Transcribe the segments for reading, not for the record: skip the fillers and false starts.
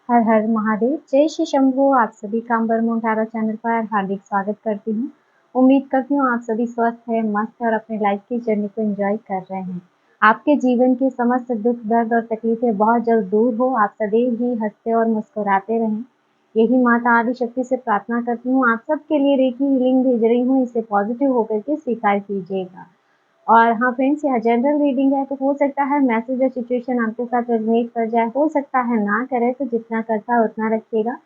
हर हर महादेव, जय श्री शंभू। आप सभी का अंबर मोंटारा चैनल पर हार्दिक स्वागत करती हूँ। उम्मीद करती हूँ आप सभी स्वस्थ हैं, मस्त और अपने लाइफ की जर्नी को एंजॉय कर रहे हैं। आपके जीवन के समस्त दुख दर्द और तकलीफें बहुत जल्द दूर हो। आप सदैव ही हंसते और मुस्कुराते रहें, यही माता आदि शक्ति से प्रार्थना करती हूँ। आप सबके लिए रेकी हीलिंग भेज रही हूँ, इसे पॉजिटिव होकर के स्वीकार कीजिएगा। और हाँ फ्रेंड्स, यह जनरल रीडिंग है, तो हो सकता है मैसेज या सिचुएशन आपके साथ रेजोनेट कर जाए, हो सकता है ना करे, तो जितना करता है उतना रखिएगा,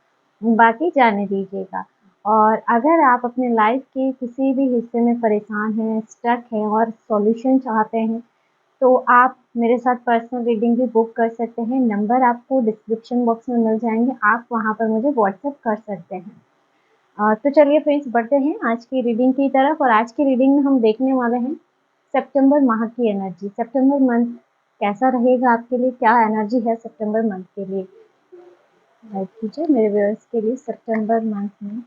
बाकी जाने दीजिएगा। और अगर आप अपने लाइफ के किसी भी हिस्से में परेशान हैं, स्टक हैं और सॉल्यूशन चाहते हैं, तो आप मेरे साथ पर्सनल रीडिंग भी बुक कर सकते हैं। नंबर आपको डिस्क्रिप्शन बॉक्स में मिल जाएंगे, आप वहाँ पर मुझे व्हाट्सएप कर सकते हैं। तो चलिए फ्रेंड्स, बढ़ते हैं आज की रीडिंग की तरफ। और आज की रीडिंग में हम देखने वाले हैं सितंबर माह की एनर्जी। सितंबर मंथ कैसा रहेगा आपके लिए, क्या एनर्जी है सितंबर मंथ के लिए। लाइक कीजिए मेरे व्यूअर्स के लिए, सितंबर मंथ में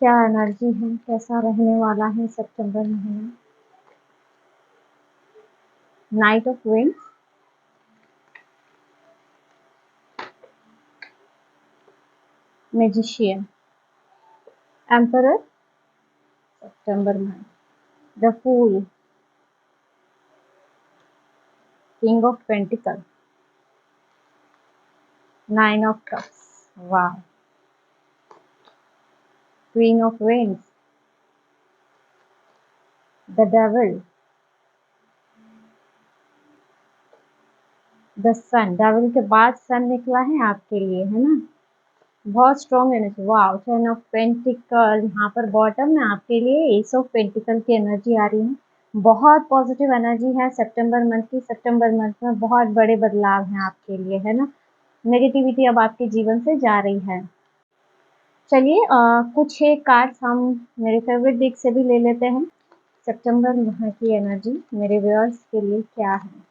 क्या एनर्जी है, कैसा रहने वाला है सितंबर महीना। Knight of wands, magician, emperor, सितंबर month, the fool, king of pentacles, nine of cups, वाह, queen of wands, the devil, the sun. Devil के बाद सन निकला है आपके लिए, है ना। बहुत स्ट्रॉन्ग एनर्जी, वाह। टेन ऑफ पेंटिकल, यहाँ पर बॉटम में आपके लिए एस ऑफ पेंटिकल की एनर्जी आ रही है। बहुत पॉजिटिव एनर्जी है सितंबर मंथ की। सितंबर मंथ में बहुत बड़े बदलाव हैं आपके लिए, है ना। नेगेटिविटी अब आपके जीवन से जा रही है। चलिए कुछ एक कार्ड्स हम मेरे फेवरेट डिक से भी ले लेते हैं। सितंबर माह की एनर्जी मेरे व्यूअर्स के लिए क्या है।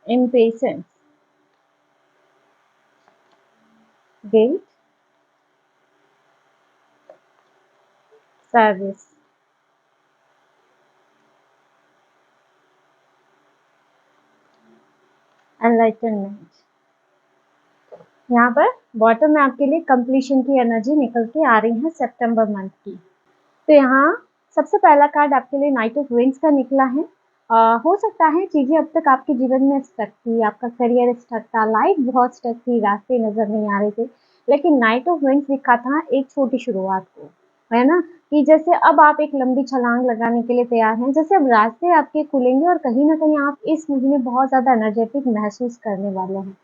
Impatience, guilt, service, enlightenment. यहाँ पर बॉटम में आपके लिए कंप्लीशन की एनर्जी निकल के आ रही है सितंबर मंथ की। तो यहाँ सबसे पहला कार्ड आपके लिए नाइट ऑफ विंड्स का निकला है। हो सकता है चीजें अब तक आपके जीवन में स्टक थी, आपका करियर स्टक था, लाइफ बहुत स्टक थी, रास्ते नजर नहीं आ रहे थे, लेकिन नाइट ऑफ विंड्स दिखा था एक छोटी शुरुआत को, है ना। कि जैसे अब आप एक लंबी छलांग लगाने के लिए तैयार हैं, जैसे अब रास्ते आपके खुलेंगे और कहीं ना कहीं आप इस महीने बहुत ज्यादा एनर्जेटिक महसूस करने वाले हैं।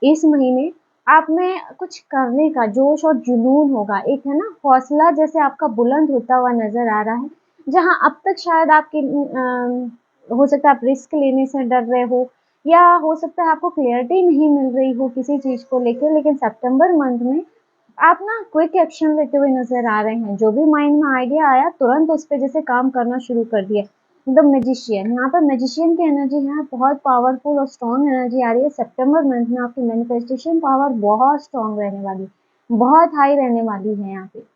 इस महीने आप में कुछ करने का जोश और जुनून होगा, एक है ना हौसला जैसे आपका बुलंद होता हुआ नजर आ रहा है। जहां अब तक शायद आपके हो सकता है आप रिस्क लेने से डर रहे हो, या हो सकता है आपको क्लियरिटी नहीं मिल रही हो किसी चीज को लेकर, लेकिन सितंबर मंथ में आप ना क्विक एक्शन लेते हुए नजर आ रहे हैं। जो भी माइंड में आइडिया आया तुरंत उस पर जैसे काम करना शुरू कर दिया। द मैजिशियन, यहाँ पर मैजिशियन की एनर्जी है, बहुत पावरफुल और स्ट्रॉन्ग एनर्जी आ रही है। सितंबर मंथ में आपकी मैनिफेस्टेशन पावर बहुत स्ट्रॉन्ग रहने वाली, बहुत हाई रहने वाली है यहाँ पे।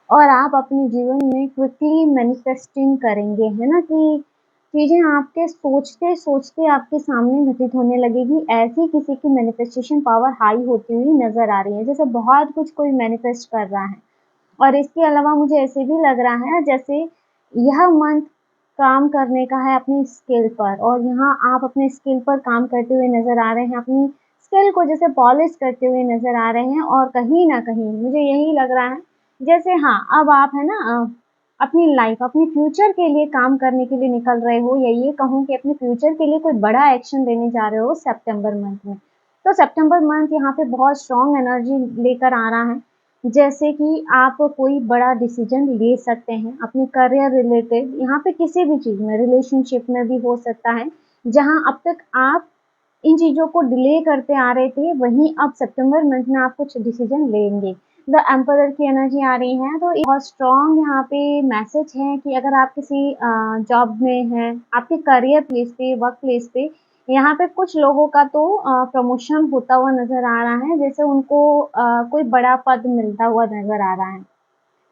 और आप अपने जीवन में क्विकली मैनिफेस्टिंग करेंगे, है ना, कि चीजें आपके सोचते सोचते आपके सामने घटित होने लगेगी। ऐसी किसी की मैनिफेस्टेशन पावर हाई होती हुई नजर आ रही है, जैसे बहुत कुछ कोई मैनिफेस्ट कर रहा है। और इसके अलावा मुझे ऐसे भी लग रहा है जैसे यह मंथ काम करने का है अपनी स्किल पर, और यहाँ आप अपने स्किल पर काम करते हुए नजर आ रहे हैं, अपनी स्किल को जैसे पॉलिश करते हुए नजर आ रहे हैं। और कहीं ना कहीं मुझे यही लग रहा है जैसे हाँ अब आप है ना अपनी लाइफ, अपने फ्यूचर के लिए काम करने के लिए निकल रहे हो, या ये कहूँ कि अपने फ्यूचर के लिए कोई बड़ा एक्शन लेने जा रहे हो सितंबर मंथ में। तो सितंबर मंथ यहाँ पे बहुत स्ट्रॉन्ग एनर्जी लेकर आ रहा है, जैसे कि आप कोई बड़ा डिसीजन ले सकते हैं अपने करियर रिलेटेड, यहाँ पे किसी भी चीज में, रिलेशनशिप में भी हो सकता है। जहां अब तक आप इन चीजों को डिले करते आ रहे थे, वहीं अब सितंबर मंथ में आप कुछ डिसीजन लेंगे। द एम्परर की एनर्जी आ रही है, तो एक बहुत स्ट्रॉन्ग यहाँ पे मैसेज है कि अगर आप किसी जॉब में हैं, आपके करियर प्लेस पे, वर्क प्लेस पे, यहाँ पे कुछ लोगों का तो प्रमोशन होता हुआ नजर आ रहा है, जैसे उनको कोई बड़ा पद मिलता हुआ नजर आ रहा है।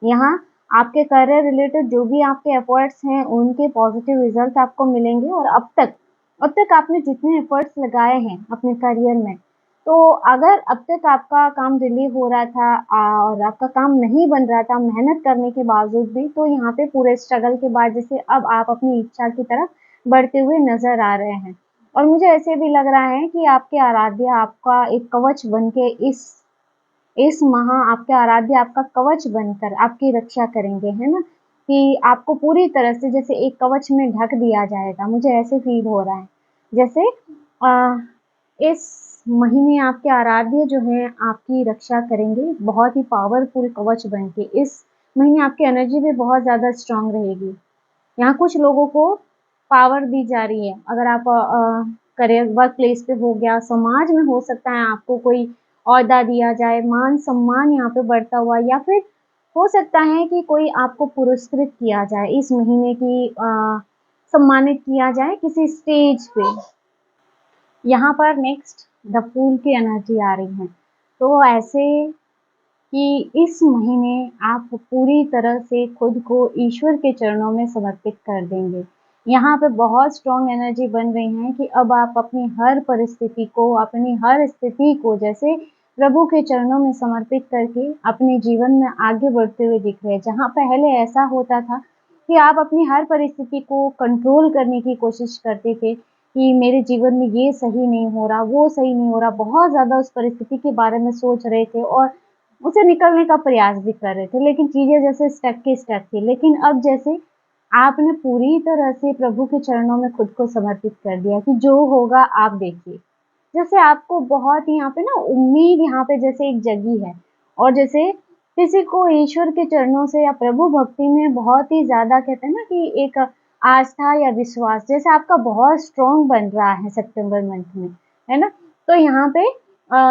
यहाँ आपके करियर रिलेटेड जो भी आपके एफर्ट्स हैं उनके पॉजिटिव रिजल्ट आपको मिलेंगे। और अब तक आपने जितने एफर्ट्स लगाए हैं अपने करियर में, तो अगर अब तक आपका काम डिले हो रहा था और आपका काम नहीं बन रहा था मेहनत करने के बावजूद भी, तो यहाँ पे पूरे स्ट्रगल के बाद जैसे अब आप अपनी इच्छा की तरफ बढ़ते हुए नजर आ रहे हैं। और मुझे ऐसे भी लग रहा है कि आपके आराध्य आपका एक कवच बन के इस आपके आराध्य आपका कवच बनकर आपकी रक्षा करेंगे, है ना? कि आपको पूरी तरह से जैसे एक कवच में ढक दिया जाएगा, मुझे ऐसे फील हो रहा है। जैसे इस महीने आपके आराध्य जो हैं आपकी रक्षा करेंगे बहुत ही पावरफुल कवच बन के। इस महीने आपकी एनर्जी भी बहुत ज़्यादा स्ट्रांग रहेगी। यहाँ कुछ लोगों को पावर दी जा रही है। अगर आप करियर वर्क प्लेस पे हो गया, समाज में हो सकता है आपको कोई ओहदा दिया जाए, मान-सम्मान यहाँ पे बढ़ता हुआ, या फिर हो सकता है कि कोई आपको पुरस्कृत किया जाए इस महीने की सम्मानित किया जाए किसी स्टेज पे। यहाँ पर नेक्स्ट द फूल की एनर्जी आ रही है। तो ऐसे कि इस महीने आप पूरी तरह से खुद को ईश्वर के चरणों में समर्पित कर देंगे। यहाँ पे बहुत स्ट्रॉन्ग एनर्जी बन रही है कि अब आप अपनी हर परिस्थिति को, अपनी हर स्थिति को जैसे प्रभु के चरणों में समर्पित करके अपने जीवन में आगे बढ़ते हुए दिख रहे हैं। जहाँ पहले ऐसा होता था कि आप अपनी हर परिस्थिति को कंट्रोल करने की कोशिश करते थे कि मेरे जीवन में ये सही नहीं हो रहा, वो सही नहीं हो रहा, बहुत ज़्यादा उस परिस्थिति के बारे में सोच रहे थे और उसे निकलने का प्रयास भी कर रहे थे, लेकिन चीज़ें जैसे स्टक की स्टक थी। लेकिन अब जैसे आपने पूरी तरह से प्रभु के चरणों में खुद को समर्पित कर दिया कि जो होगा आप देखिए। जैसे आपको बहुत ही यहाँ पे ना उम्मीद यहाँ पे जैसे एक जगी है, और जैसे किसी को ईश्वर के चरणों से या प्रभु भक्ति में बहुत ही ज़्यादा कहते हैं ना कि एक आस्था या विश्वास जैसे आपका बहुत स्ट्रॉन्ग बन रहा है सितंबर मंथ में, है ना? तो यहाँ पे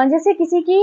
जैसे किसी की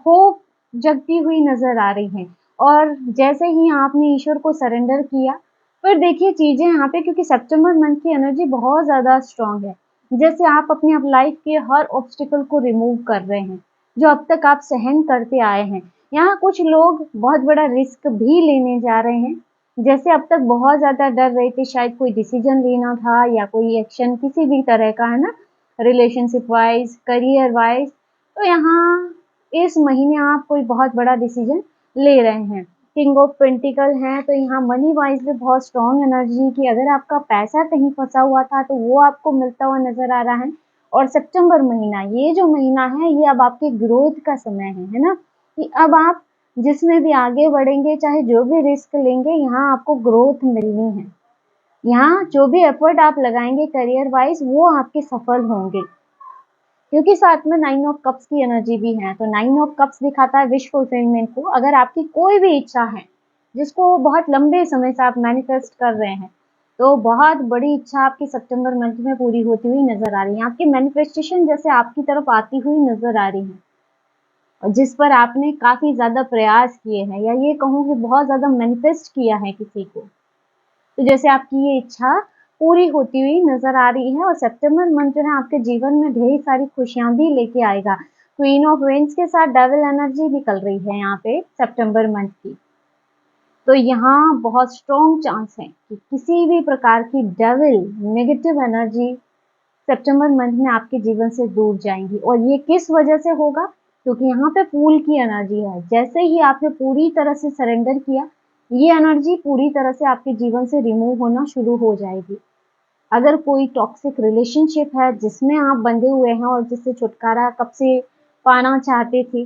होप जगती हुई नज़र आ रही है, और जैसे ही आपने ईश्वर को सरेंडर किया, फिर देखिए चीज़ें यहाँ पे, क्योंकि सितंबर मंथ की एनर्जी बहुत ज़्यादा स्ट्रॉन्ग है। जैसे आप अपनी अब लाइफ के हर ऑब्स्टिकल को रिमूव कर रहे हैं, जो अब तक आप सहन करते आए हैं। यहाँ कुछ लोग बहुत बड़ा रिस्क भी लेने जा रहे हैं। जैसे अब तक बहुत ज़्यादा डर रहे थे, शायद कोई डिसीजन लेना था या कोई एक्शन किसी भी तरह का, है ना? रिलेशनशिप वाइज़, करियर वाइज़, तो यहाँ इस महीने आप कोई बहुत बड़ा डिसीजन ले रहे हैं। किंग ऑफ पेंटिकल है, तो यहाँ मनी वाइज भी बहुत स्ट्रॉन्ग एनर्जी कि अगर आपका पैसा कहीं फंसा हुआ था तो वो आपको मिलता हुआ नजर आ रहा है। और सितंबर महीना, ये जो महीना है, ये अब आपके ग्रोथ का समय है ना? कि अब आप जिसमें भी आगे बढ़ेंगे, चाहे जो भी रिस्क लेंगे, यहाँ आपको ग्रोथ मिलनी है। यहाँ जो भी एफर्ट आप लगाएंगे करियर वाइज, वो आपके सफल होंगे, क्योंकि साथ में 9 ऑफ कप्स की एनर्जी भी है। तो 9 ऑफ कप्स दिखाता है विश फुलफिलमेंट को। अगर आपकी कोई भी इच्छा है जिसको बहुत लंबे समय से आप मैनिफेस्ट कर रहे हैं, तो बहुत बड़ी इच्छा आपकी सितंबर मंथ में पूरी होती हुई नजर आ रही है। आपकी मैनिफेस्टेशन जैसे आपकी तरफ आती हुई नजर आ रही है, और जिस पर आपने काफी ज्यादा प्रयास किए हैं, या ये कहूँ कि बहुत ज्यादा मैनिफेस्ट किया है किसी को, तो जैसे आपकी ये इच्छा पूरी होती हुई नजर आ रही है। और सितंबर मंथ जो है आपके जीवन में ढेर सारी खुशियां भी लेके आएगा। क्वीन ऑफ वेंस के साथ डेविल एनर्जी निकल रही है यहाँ पे सितंबर मंथ की। तो यहाँ बहुत स्ट्रॉन्ग चांस है कि किसी भी प्रकार की डेविल नेगेटिव एनर्जी सितंबर मंथ में आपके जीवन से दूर जाएंगी। और ये किस वजह से होगा? क्योंकि यहाँ पे फूल की एनर्जी है। जैसे ही आपने पूरी तरह से सरेंडर किया, ये एनर्जी पूरी तरह से आपके जीवन से रिमूव होना शुरू हो जाएगी। अगर कोई टॉक्सिक रिलेशनशिप है जिसमें आप बंधे हुए हैं और जिससे छुटकारा कब से पाना चाहते थे,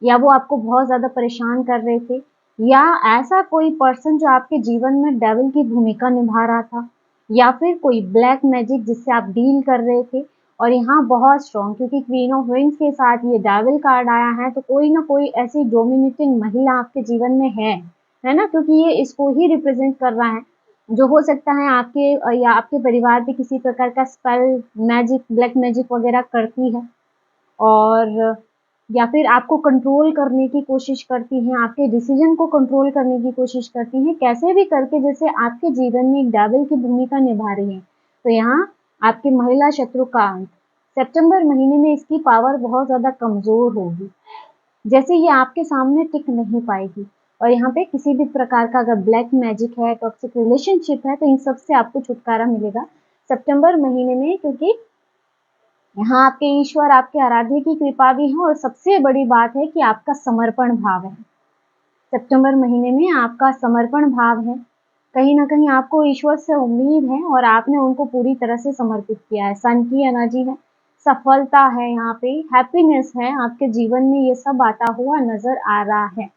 या वो आपको बहुत ज़्यादा परेशान कर रहे थे, या ऐसा कोई पर्सन जो आपके जीवन में डेविल की भूमिका निभा रहा था, या फिर कोई ब्लैक मैजिक जिससे आप डील कर रहे थे। और यहाँ बहुत स्ट्रॉन्ग, क्योंकि क्वीन ऑफ विंड्स के साथ ये डेविल कार्ड आया है, तो कोई ना कोई ऐसी डोमिनेटिंग महिला आपके जीवन में है ना? क्योंकि ये इसको ही रिप्रेजेंट कर रहा है, जो हो सकता है आपके या आपके परिवार पे किसी प्रकार का स्पेल, मैजिक, ब्लैक मैजिक वगैरह करती है, और या फिर आपको कंट्रोल करने की कोशिश करती हैं, आपके डिसीजन को कंट्रोल करने की कोशिश करती हैं, कैसे भी करके जैसे आपके जीवन में एक डेविल की भूमिका निभा रही हैं। तो यहाँ आपकी महिला शत्रु का अंत, सितंबर महीने में इसकी पावर बहुत ज़्यादा कमज़ोर होगी। जैसे ये आपके सामने टिक नहीं पाएगी, और यहाँ पे किसी भी प्रकार का अगर ब्लैक मैजिक है, टॉक्सिक रिलेशनशिप है, तो इन सब से आपको छुटकारा मिलेगा सितंबर महीने में, क्योंकि यहाँ आपके ईश्वर, आपके आराध्य की कृपा भी है और सबसे बड़ी बात है कि आपका समर्पण भाव है। सितंबर महीने में आपका समर्पण भाव है, कहीं ना कहीं आपको ईश्वर से उम्मीद है और आपने उनको पूरी तरह से समर्पित किया है। सन की एनर्जी है, सफलता है, यहाँ पे हैप्पीनेस है, आपके जीवन में ये सब आता हुआ नजर आ रहा है।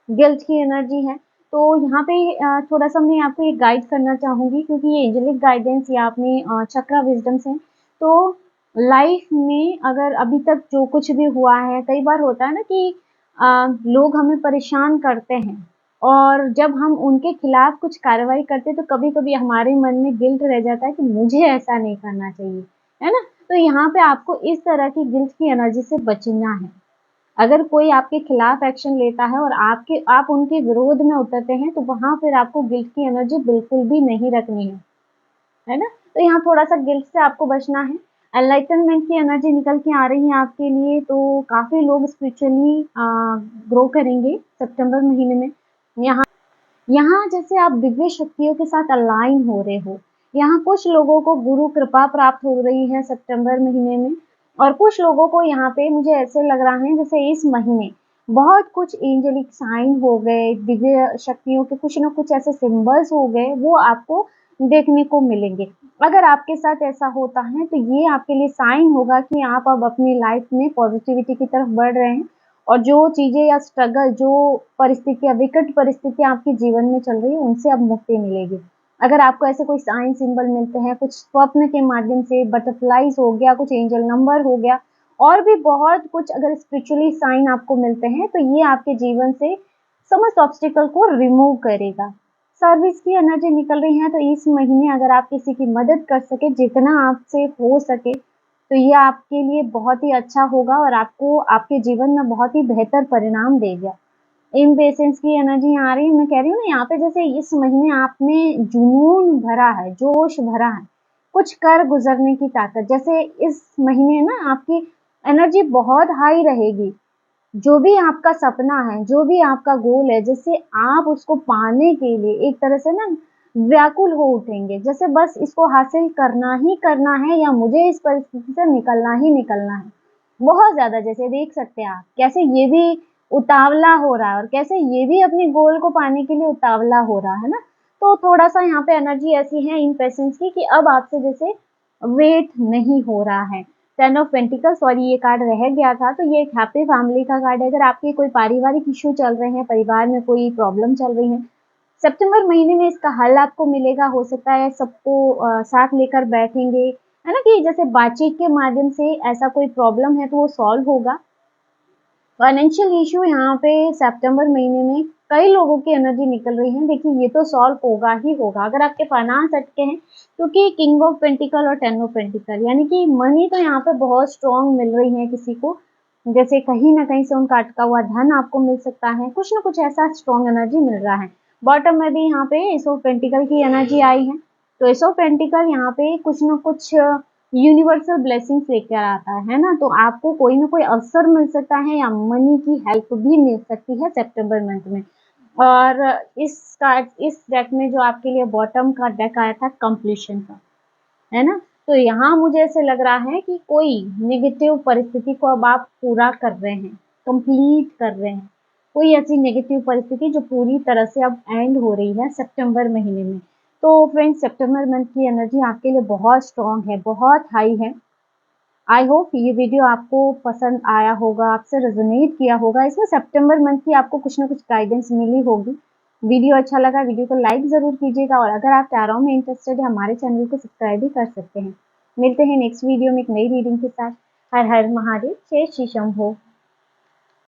गिल्ट की एनर्जी है, तो यहाँ पे थोड़ा सा मैं आपको एक गाइड करना चाहूंगी, क्योंकि ये एंजेलिक गाइडेंस या अपनी चक्रा विजडम से, तो लाइफ में अगर अभी तक जो कुछ भी हुआ है, कई बार होता है ना कि लोग हमें परेशान करते हैं और जब हम उनके खिलाफ कुछ कार्रवाई करते हैं तो कभी कभी हमारे मन में गिल्ट रह जाता है कि मुझे ऐसा नहीं करना चाहिए, है ना। तो यहाँ पे आपको इस तरह की गिल्ट की एनर्जी से बचना है। अगर कोई आपके खिलाफ एक्शन लेता है और आप उनके विरोध में उतरते हैं, तो वहां फिर आपको गिल्ट की एनर्जी बिल्कुल भी नहीं रखनी है ना। तो यहाँ थोड़ा सा गिल्ट से आपको बचना है। एनलाइटनमेंट की एनर्जी निकल के आ रही है आपके लिए, तो काफी लोग स्पिरिचुअली ग्रो करेंगे सितंबर महीने में। यहाँ यहाँ जैसे आप दिव्य शक्तियों के साथ अलाइन हो रहे हो, यहाँ कुछ लोगों को गुरु कृपा प्राप्त हो रही है सितंबर महीने में, और कुछ लोगों को यहाँ पे मुझे ऐसे लग रहा है जैसे इस महीने बहुत कुछ एंजेलिक साइन हो गए, दिव्य शक्तियों के कुछ ना कुछ ऐसे सिंबल्स हो गए, वो आपको देखने को मिलेंगे। अगर आपके साथ ऐसा होता है तो ये आपके लिए साइन होगा कि आप अब अपनी लाइफ में पॉजिटिविटी की तरफ बढ़ रहे हैं, और जो चीजें या स्ट्रगल, जो परिस्थितियां, विकट परिस्थितियां आपके जीवन में चल रही है, उनसे अब मुक्ति मिलेगी। अगर आपको ऐसे कोई साइन सिंबल मिलते हैं, कुछ स्वप्न के माध्यम से बटरफ्लाईज हो गया, कुछ एंजल नंबर हो गया, और भी बहुत कुछ अगर स्पिरिचुअली साइन आपको मिलते हैं, तो ये आपके जीवन से समस्त ऑब्स्टिकल को रिमूव करेगा। सर्विस की एनर्जी निकल रही है, तो इस महीने अगर आप किसी की मदद कर सके, जितना आपसे हो सके, तो ये आपके लिए बहुत ही अच्छा होगा और आपको आपके जीवन में बहुत ही बेहतर परिणाम देगा। इम्पेशेंस की एनर्जी आ रही है, मैं कह रही हूँ ना, यहाँ पे जैसे इस महीने आप में जुनून भरा है, जोश भरा है, कुछ कर गुजरने की ताकत। जैसे इस महीने ना आपकी एनर्जी बहुत हाई रहेगी, जो भी आपका सपना है, जो भी आपका गोल है, जैसे आप उसको पाने के लिए एक तरह से ना व्याकुल हो उठेंगे, जैसे बस इसको हासिल करना ही करना है, या मुझे इस परिस्थिति से निकलना ही निकलना है। बहुत ज्यादा, जैसे देख सकते हैं आप कैसे ये भी उतावला हो रहा है और कैसे ये भी अपने गोल को पाने के लिए उतावला हो रहा है ना। तो थोड़ा सा यहाँ पे एनर्जी ऐसी है इन पेशेंस की कि अब आपसे जैसे वेट नहीं हो रहा है। 10 ऑफ पेंटिकल, सॉरी ये कार्ड रह गया था, तो ये एक हैप्पी फैमिली का कार्ड है। अगर आपके कोई पारिवारिक इश्यू चल रहे हैं, परिवार में कोई प्रॉब्लम चल रही है, सितंबर महीने में इसका हल आपको मिलेगा। हो सकता है सबको साथ लेकर बैठेंगे, है ना, कि जैसे बातचीत के माध्यम से ऐसा कोई प्रॉब्लम है तो वो सॉल्व होगा। फाइनेंशियल इश्यू यहाँ पे सितंबर महीने में कई लोगों की एनर्जी निकल रही है, देखिए ये तो सॉल्व होगा ही होगा। अगर आपके फाइनेंस अटके हैं, क्योंकि किंग ऑफ पेंटिकल और 10 ऑफ पेंटिकल, यानी कि मनी तो यहाँ पे बहुत स्ट्रॉन्ग मिल रही है किसी को, जैसे कहीं ना कहीं से उनका अटका हुआ धन आपको मिल सकता है, कुछ ना कुछ ऐसा स्ट्रॉन्ग एनर्जी मिल रहा है। बॉटम में भी यहाँ पे एस ऑफ पेंटिकल की एनर्जी आई है, तो एस ऑफ पेंटिकल यहाँ पे कुछ ना कुछ यूनिवर्सल ब्लेसिंग्स लेकर आता है ना, तो आपको कोई ना कोई अवसर मिल सकता है या मनी की हेल्प भी मिल सकती है सितंबर मंथ में। और इस डेक में जो आपके लिए बॉटम का डेक आया था कंप्लीशन का, है ना, तो यहाँ मुझे ऐसे लग रहा है कि कोई नेगेटिव परिस्थिति को अब आप पूरा कर रहे हैं, कंप्लीट कर रहे हैं। कोई ऐसी नेगेटिव परिस्थिति जो पूरी तरह से अब एंड हो रही है सितंबर महीने में। तो फ्रेंड्स, सितंबर मंथ की एनर्जी आपके लिए बहुत स्ट्रॉन्ग है, बहुत हाई है। आई होप ये वीडियो आपको पसंद आया होगा, आपसे रेजोनेट किया होगा। इसमें सितंबर मंथ की आपको कुछ ना कुछ गाइडेंस मिली होगी। वीडियो अच्छा लगा, वीडियो को लाइक जरूर कीजिएगा, और अगर आप टैरो में इंटरेस्टेड है, हमारे चैनल को सब्सक्राइब भी कर सकते हैं। मिलते हैं नेक्स्ट वीडियो में एक नई रीडिंग के साथ। हर हर महादेव, जय श्री शंभो।